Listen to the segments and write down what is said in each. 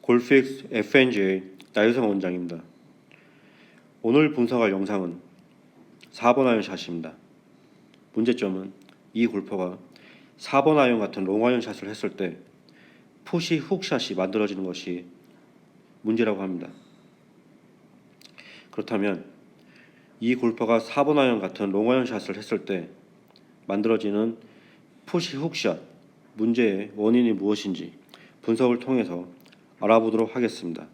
골픽스 FNG의 나유성 원장입니다. 오늘 분석할 영상은 4번 아이언 샷입니다. 문제점은 이 골퍼가 4번 아이언 같은 롱 아이언 샷을 했을 때 푸시 훅샷이 만들어지는 것이 문제라고 합니다. 그렇다면 이 골퍼가 4번 아이언 같은 롱 아이언 샷을 했을 때 만들어지는 푸시 훅샷 문제의 원인이 무엇인지 분석을 통해서 알아보도록 하겠습니다.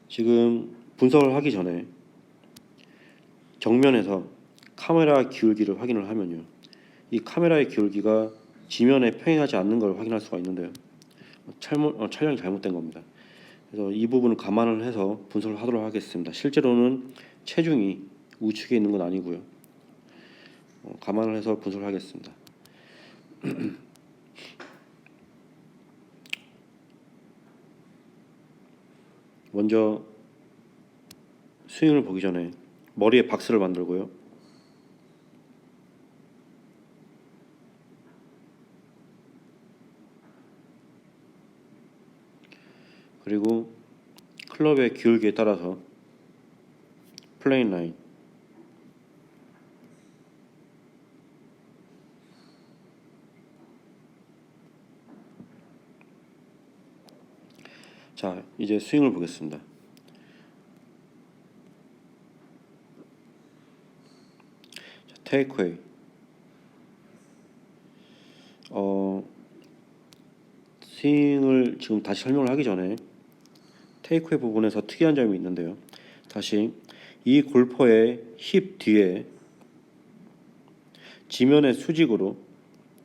지금 분석을 하기 전에 정면에서 카메라 기울기를 확인을 하면요, 이 카메라의 기울기가 지면에 평행하지 않는 걸 확인할 수가 있는데요, 촬영이 잘못된 겁니다. 그래서 이 부분을 감안을 해서 분석을 하도록 하겠습니다. 실제로는 체중이 우측에 있는 건 아니고요, 감안을 해서 분석을 하겠습니다. 먼저 스윙을 보기 전에 머리에 박스를 만들고요, 그리고 클럽의 기울기에 따라서 플레인 라인, 자, 이제 스윙을 보겠습니다. 테이크웨이, 스윙을 지금 다시 설명을 하기 전에 테이크웨이 부분에서 특이한 점이 있는데요, 다시 이 골퍼의 힙 뒤에 지면의 수직으로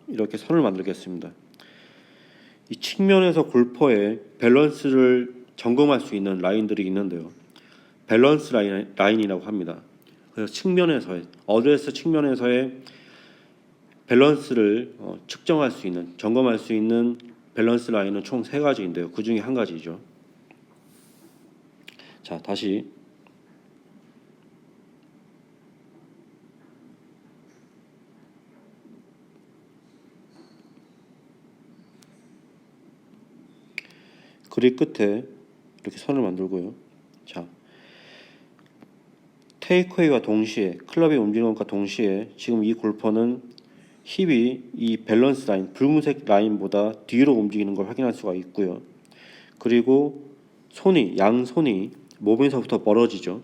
이렇게 선을 만들겠습니다. 이 측면에서 골퍼의 밸런스를 점검할 수 있는 라인들이 있는데요, 밸런스 라인이라고 합니다. 그래서 측면에서의 어드레스 측면에서의 밸런스를 측정할 수 있는, 점검할 수 있는 밸런스 라인은 총 3가지인데요, 그 중에 한 가지죠. 자, 다시 그립 끝에 이렇게 선을 만들고요. 자, 테이크웨이와 동시에, 클럽이 움직이는 것과 동시에 지금 이 골퍼는 힙이 이 밸런스 라인, 붉은색 라인보다 뒤로 움직이는 걸 확인할 수가 있고요. 그리고 양손이 몸에서부터 멀어지죠.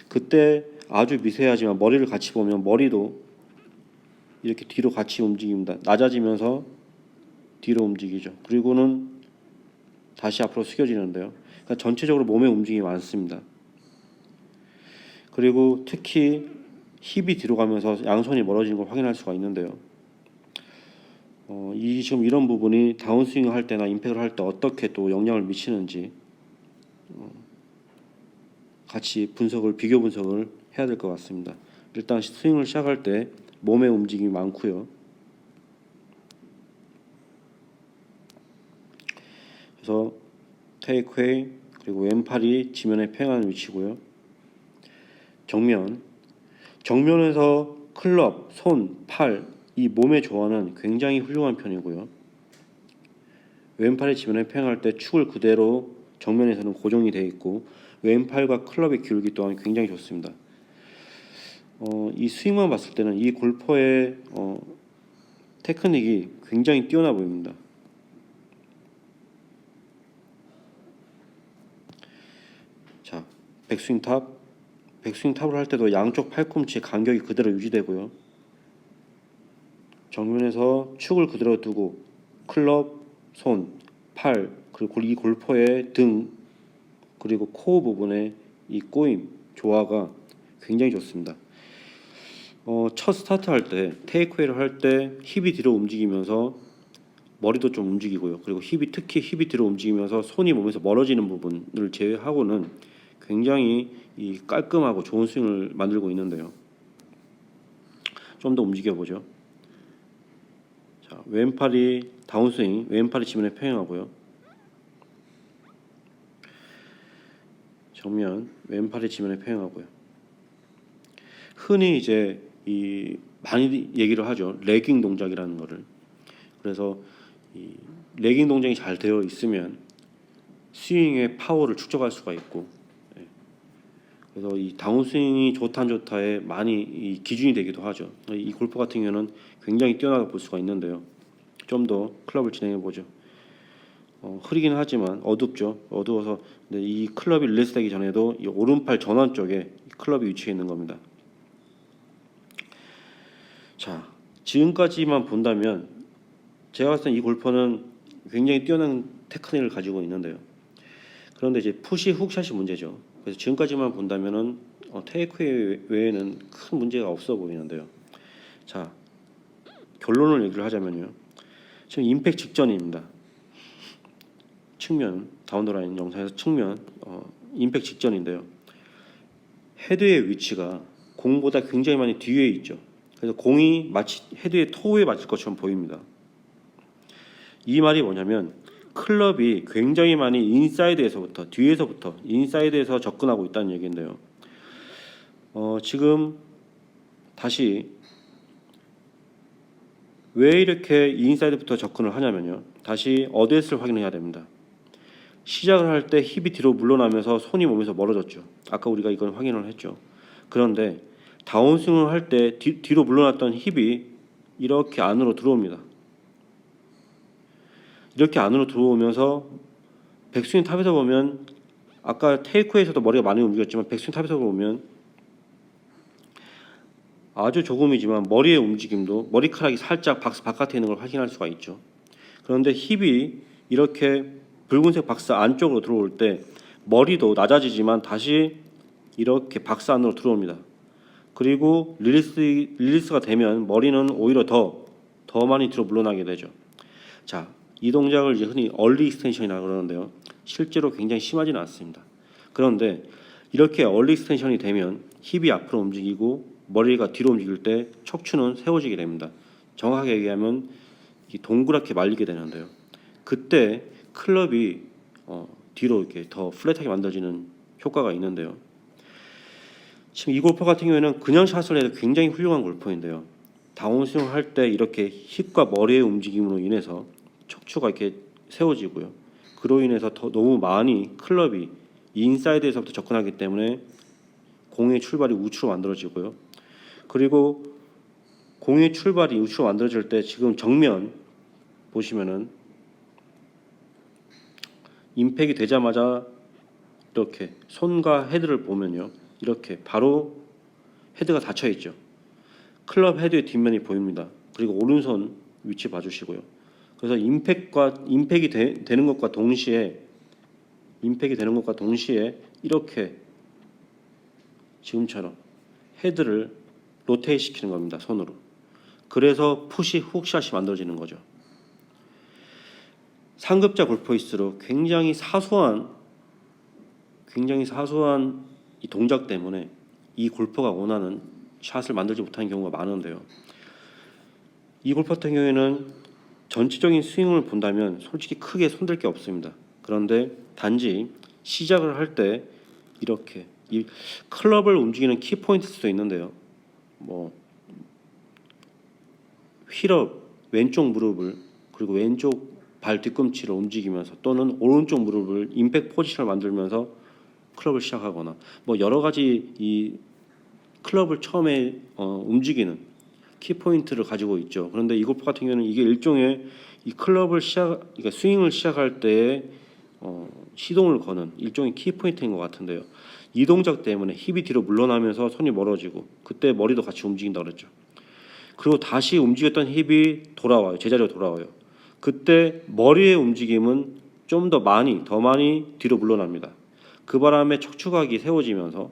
그때 아주 미세하지만 머리를 같이 보면 머리도 이렇게 뒤로 같이 움직입니다. 낮아지면서 뒤로 움직이죠. 그리고는 다시 앞으로 숙여지는데요. 그러니까 전체적으로 몸의 움직임이 많습니다. 그리고 특히 힙이 뒤로 가면서 양손이 멀어지는 걸 확인할 수가 있는데요, 지금 이런 부분이 다운스윙을 할 때나 임팩을 할 때 어떻게 또 영향을 미치는지 같이 비교 분석을 해야 될 것 같습니다. 일단 스윙을 시작할 때 몸의 움직임이 많고요. 그래서 테이크웨이, 그리고 왼팔이 지면에 평행한 위치고요. 정면에서 클럽, 손, 팔, 이 몸의 조화는 굉장히 훌륭한 편이고요. 왼팔이 지면에 평행할 때 축을 그대로 정면에서는 고정이 되어 있고, 왼팔과 클럽의 기울기 또한 굉장히 좋습니다. 이 스윙만 봤을 때는 이 골퍼의 테크닉이 굉장히 뛰어나 보입니다. 자, 백스윙 탑을 할 때도 양쪽 팔꿈치의 간격이 그대로 유지되고요. 정면에서 축을 그대로 두고 클럽, 손, 팔, 그리고 이 골퍼의 등, 그리고 코어 부분의 이 꼬임, 조화가 굉장히 좋습니다. 첫 스타트 할 때, 테이크웨이를 할 때 힙이 뒤로 움직이면서 머리도 좀 움직이고요. 그리고 특히 힙이 뒤로 움직이면서 손이 몸에서 멀어지는 부분을 제외하고는 굉장히 이 깔끔하고 좋은 스윙을 만들고 있는데요. 좀 더 움직여 보죠. 자, 왼팔이 다운스윙, 왼팔이 지면에 평행하고요. 정면, 왼팔이 지면에 평행하고요. 흔히 이제 많이 얘기를 하죠, 레깅 동작이라는 거를. 그래서 이 레깅 동작이 잘 되어 있으면 스윙의 파워를 축적할 수가 있고, 예. 그래서 이 다운스윙이 좋다 안 좋다에 많이 이 기준이 되기도 하죠. 이 골프 같은 경우는 굉장히 뛰어나게 볼 수가 있는데요. 좀 더 클럽을 진행해 보죠. 흐리긴 하지만 어둡죠. 어두워서 근데 이 클럽이 릴리스 되기 전에도 이 오른팔 전원 쪽에 클럽이 위치해 있는 겁니다. 자, 지금까지만 본다면 제가 봤을 때 이 골퍼는 굉장히 뛰어난 테크닉을 가지고 있는데요. 그런데 이제 푸시 훅샷이 문제죠. 그래서 지금까지만 본다면은 테이크웨이 외에는 큰 문제가 없어 보이는데요. 자, 결론을 얘기를 하자면요. 지금 임팩 직전입니다. 측면 다운더라인 영상에서 측면 임팩 직전인데요. 헤드의 위치가 공보다 굉장히 많이 뒤에 있죠. 그래서 공이 마치 헤드의 토우에 맞을 것처럼 보입니다. 이 말이 뭐냐면 클럽이 굉장히 많이 인사이드에서부터 뒤에서부터 인사이드에서 접근하고 있다는 얘기인데요. 지금 다시 왜 이렇게 인사이드부터 접근을 하냐면요. 다시 어드레스를 확인해야 됩니다. 시작을 할 때 힙이 뒤로 물러나면서 손이 몸에서 멀어졌죠. 아까 우리가 이건 확인을 했죠. 그런데 다운스윙을 할 때 뒤로 물러났던 힙이 이렇게 안으로 들어옵니다. 이렇게 안으로 들어오면서 백스윙 탑에서 보면 아까 테이크에서도 머리가 많이 움직였지만 백스윙 탑에서 보면 아주 조금이지만 머리의 움직임도 머리카락이 살짝 박스 바깥에 있는 걸 확인할 수가 있죠. 그런데 힙이 이렇게 붉은색 박스 안쪽으로 들어올 때 머리도 낮아지지만 다시 이렇게 박스 안으로 들어옵니다. 그리고 릴리스가 되면 머리는 오히려 더 많이 뒤로 물러나게 되죠. 자, 이 동작을 이제 흔히 얼리 익스텐션이라고 그러는데요. 실제로 굉장히 심하지는 않습니다. 그런데 이렇게 얼리 익스텐션이 되면 힙이 앞으로 움직이고 머리가 뒤로 움직일 때 척추는 세워지게 됩니다. 정확하게 얘기하면 동그랗게 말리게 되는데요. 그때 클럽이 뒤로 이렇게 더 플랫하게 만들어지는 효과가 있는데요. 지금 이 골퍼 같은 경우에는 그냥 샷을 해도 굉장히 훌륭한 골퍼인데요. 다운스윙 할 때 이렇게 힙과 머리의 움직임으로 인해서 척추가 이렇게 세워지고요. 그로 인해서 더 너무 많이 클럽이 인사이드에서부터 접근하기 때문에 공의 출발이 우측으로 만들어지고요. 그리고 공의 출발이 우측으로 만들어질 때 지금 정면 보시면은 임팩이 되자마자 이렇게 손과 헤드를 보면요. 이렇게 바로 헤드가 닫혀 있죠. 클럽 헤드의 뒷면이 보입니다. 그리고 오른손 위치 봐주시고요. 그래서 임팩이 되는 것과 동시에 이렇게 지금처럼 헤드를 로테이트 시키는 겁니다. 손으로. 그래서 푸시 훅샷이 만들어지는 거죠. 상급자 골퍼일수록 굉장히 사소한 이 동작 때문에 이 골퍼가 원하는 샷을 만들지 못하는 경우가 많은데요. 이 골퍼 같은 경우에는 전체적인 스윙을 본다면 솔직히 크게 손댈 게 없습니다. 그런데 단지 시작을 할 때 이렇게 이 클럽을 움직이는 키포인트일 수도 있는데요. 휠업 왼쪽 무릎을 그리고 왼쪽 발 뒤꿈치를 움직이면서 또는 오른쪽 무릎을 임팩트 포지션을 만들면서 클럽을 시작하거나 여러 가지 이 클럽을 처음에 움직이는 키포인트를 가지고 있죠. 그런데 이 골프 같은 경우는 이게 일종의 이 클럽을 그러니까 스윙을 시작할 때 시동을 거는 일종의 키포인트인 것 같은데요. 이 동작 때문에 힙이 뒤로 물러나면서 손이 멀어지고 그때 머리도 같이 움직인다 그랬죠. 그리고 다시 움직였던 힙이 돌아와요. 제자리로 돌아와요. 그때 머리의 움직임은 좀 더 많이 뒤로 물러납니다. 그 바람에 척추각이 세워지면서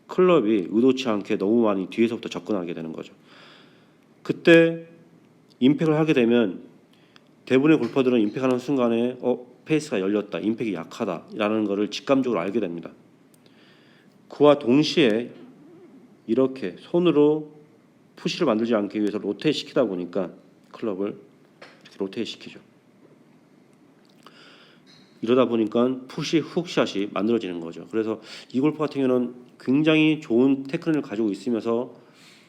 클럽이 의도치 않게 너무 많이 뒤에서부터 접근하게 되는 거죠. 그때 임팩을 하게 되면 대부분의 골퍼들은 임팩하는 순간에 페이스가 열렸다, 임팩이 약하다라는 것을 직감적으로 알게 됩니다. 그와 동시에 이렇게 손으로 푸시를 만들지 않기 위해서 로테이트 시키다 보니까 클럽을 이렇게 로테이트 시키죠. 이러다 보니까 푸시 훅샷이 만들어지는 거죠. 그래서 이 골프 같은 경우는 굉장히 좋은 테크닉을 가지고 있으면서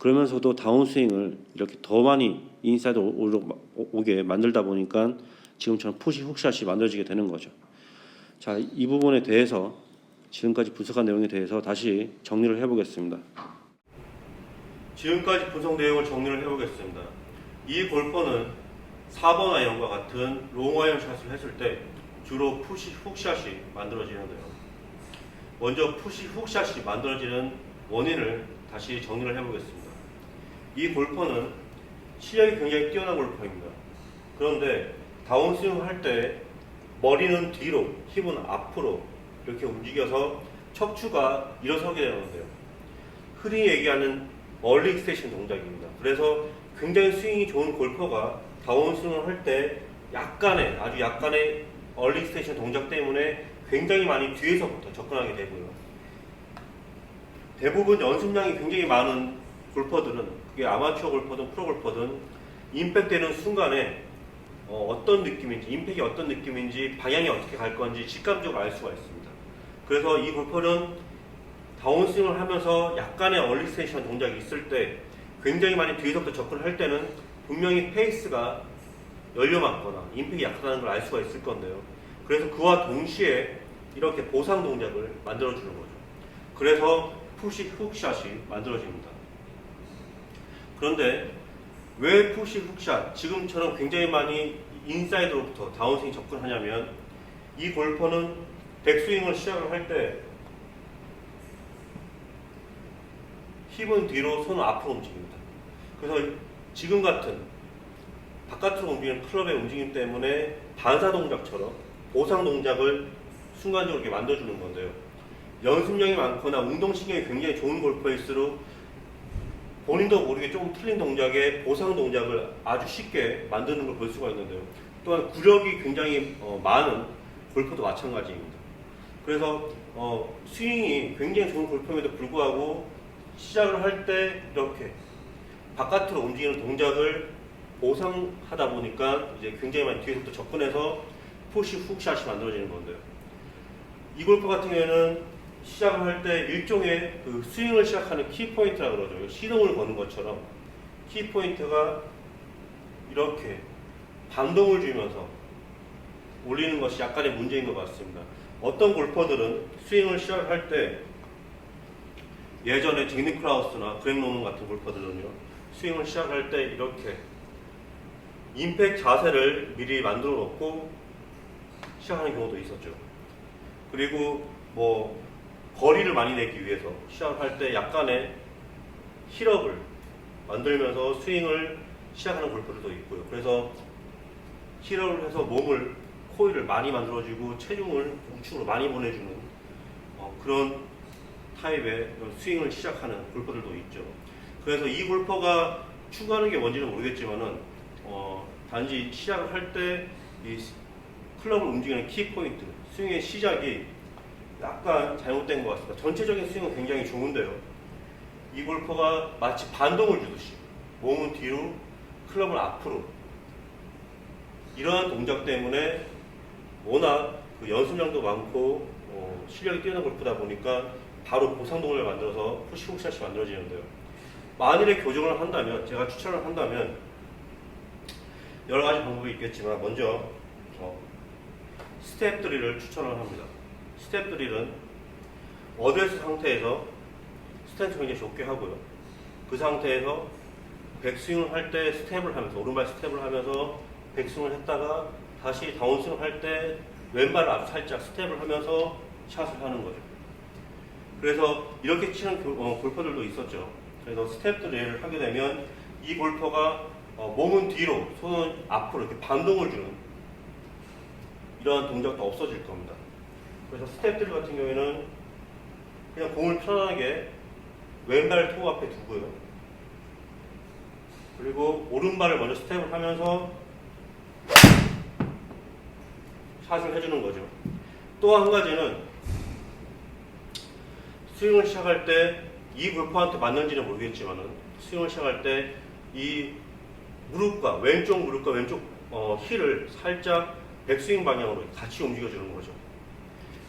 그러면서도 다운스윙을 이렇게 더 많이 인사이드 오게 만들다 보니까 지금처럼 푸시 훅샷이 만들어지게 되는 거죠. 자, 이 부분에 대해서 지금까지 분석한 내용에 대해서 다시 정리를 해보겠습니다. 지금까지 분석 내용을 정리를 해보겠습니다. 이 골퍼는 4번 아이언과 같은 롱 아이언 샷을 했을 때 주로 푸시 훅샷이 만들어지는데요. 먼저 푸시 훅샷이 만들어지는 원인을 다시 정리를 해보겠습니다. 이 골퍼는 실력이 굉장히 뛰어난 골퍼입니다. 그런데 다운스윙을 할 때 머리는 뒤로, 힙은 앞으로 이렇게 움직여서 척추가 일어서게 되는데요. 흔히 얘기하는 얼리 익스텐션 동작입니다. 그래서 굉장히 스윙이 좋은 골퍼가 다운스윙을 할 때 아주 약간의 얼리 익스텐션 동작 때문에 굉장히 많이 뒤에서부터 접근하게 되고요. 대부분 연습량이 굉장히 많은 골퍼들은, 그게 아마추어 골퍼든 프로 골퍼든 임팩 되는 순간에 어떤 느낌인지, 임팩이 어떤 느낌인지, 방향이 어떻게 갈 건지 직감적으로 알 수가 있습니다. 그래서 이 골퍼는 다운스윙을 하면서 약간의 얼리 익스텐션 동작이 있을 때 굉장히 많이 뒤에서부터 접근을 할 때는 분명히 페이스가 열려맞거나 임팩이 약하다는 걸 알 수가 있을 건데요. 그래서 그와 동시에 이렇게 보상 동작을 만들어주는 거죠. 그래서 푸시 훅샷이 만들어집니다. 그런데 왜 푸시 훅샷, 지금처럼 굉장히 많이 인사이드로부터 다운스윙 접근하냐면, 이 골퍼는 백스윙을 시작을 할 때 힙은 뒤로, 손은 앞으로 움직입니다. 그래서 지금 같은 바깥으로 움직이는 클럽의 움직임 때문에 반사 동작처럼 보상 동작을 순간적으로 이렇게 만들어주는 건데요. 연습량이 많거나 운동신경이 굉장히 좋은 골퍼일수록 본인도 모르게 조금 틀린 동작에 보상 동작을 아주 쉽게 만드는 걸 볼 수가 있는데요. 또한 구력이 굉장히 많은 골퍼도 마찬가지입니다. 그래서 스윙이 굉장히 좋은 골퍼임에도 불구하고 시작을 할 때 이렇게 바깥으로 움직이는 동작을 보상하다 보니까 이제 굉장히 많이 뒤에서부터 접근해서 푸시 훅샷이 만들어지는 건데요. 이 골퍼 같은 경우에는 시작을 할 때 일종의 그 스윙을 시작하는 키포인트라고 그러죠. 시동을 거는 것처럼 키포인트가 이렇게 반동을 주면서 올리는 것이 약간의 문제인 것 같습니다. 어떤 골퍼들은 스윙을 시작할 때, 예전에 잭 니클라우스나 그렉 노먼 같은 골퍼들은요, 스윙을 시작할 때 이렇게 임팩 자세를 미리 만들어 놓고 시작하는 경우도 있었죠. 그리고 거리를 많이 내기 위해서 시작할 때 약간의 힐업을 만들면서 스윙을 시작하는 골퍼들도 있고요. 그래서 힐업을 해서 몸을, 코일을 많이 만들어주고 체중을 우측으로 많이 보내주는 그런 타입의 스윙을 시작하는 골퍼들도 있죠. 그래서 이 골퍼가 추구하는 게 뭔지는 모르겠지만은 단지 시작을 할 때 이 클럽을 움직이는 키포인트, 스윙의 시작이 약간 잘못된 것 같습니다. 전체적인 스윙은 굉장히 좋은데요. 이 골퍼가 마치 반동을 주듯이 몸은 뒤로, 클럽을 앞으로, 이러한 동작 때문에 워낙 그 연습량도 많고 실력이 뛰어난 골프다 보니까 바로 보상동을 만들어서 푸시 훅샷이 만들어지는데요. 만일에 교정을 한다면, 제가 추천을 한다면 여러 가지 방법이 있겠지만 먼저 스텝 드릴을 추천을 합니다. 스텝 드릴은 어드레스 상태에서 스탠스 굉장히 좁게 하고요. 그 상태에서 백스윙을 할 때 스텝을 하면서, 오른발 스텝을 하면서 백스윙을 했다가 다시 다운스윙을 할 때 왼발을 아주 살짝 스텝을 하면서 샷을 하는 거죠. 그래서 이렇게 치는 골퍼들도 있었죠. 그래서 스텝 드릴을 하게 되면 이 골퍼가 몸은 뒤로, 손은 앞으로 이렇게 반동을 주는 이러한 동작도 없어질 겁니다. 그래서 스텝 드릴 같은 경우에는 그냥 공을 편안하게 왼발 토 앞에 두고요. 그리고 오른발을 먼저 스텝을 하면서 샷을 해주는 거죠. 또 한 가지는 스윙을 시작할 때 이 골퍼한테 맞는지는 모르겠지만은 스윙을 시작할 때 이 무릎과 왼쪽 힐을 살짝 백스윙 방향으로 같이 움직여주는 거죠.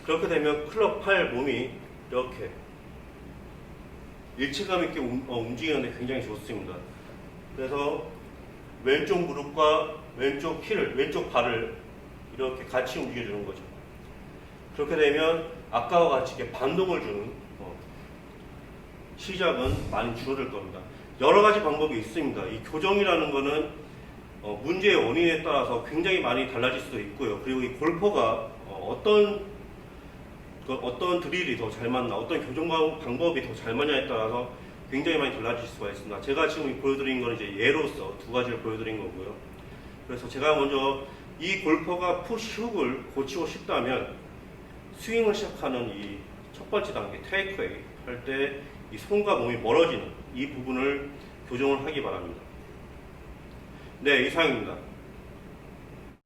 그렇게 되면 클럽 팔 몸이 이렇게 일체감 있게 움직이는데 굉장히 좋습니다. 그래서 왼쪽 무릎과 왼쪽 키를, 왼쪽 발을 이렇게 같이 움직여주는 거죠. 그렇게 되면 아까와 같이 이렇게 반동을 주는 시작은 많이 줄어들 겁니다. 여러 가지 방법이 있습니다. 이 교정이라는 거는 문제의 원인에 따라서 굉장히 많이 달라질 수도 있고요. 그리고 이 골퍼가 어떤 드릴이 더 잘 맞나, 어떤 교정 방법이 더 잘 맞냐에 따라서 굉장히 많이 달라질 수가 있습니다. 제가 지금 보여드린 건 이제 예로서 두 가지를 보여드린 거고요. 그래서 제가 먼저 이 골퍼가 푸시 훅을 고치고 싶다면 스윙을 시작하는 이 첫 번째 단계 테이크웨이 할 때 이 손과 몸이 멀어지는 이 부분을 교정을 하기 바랍니다. 네, 이상입니다.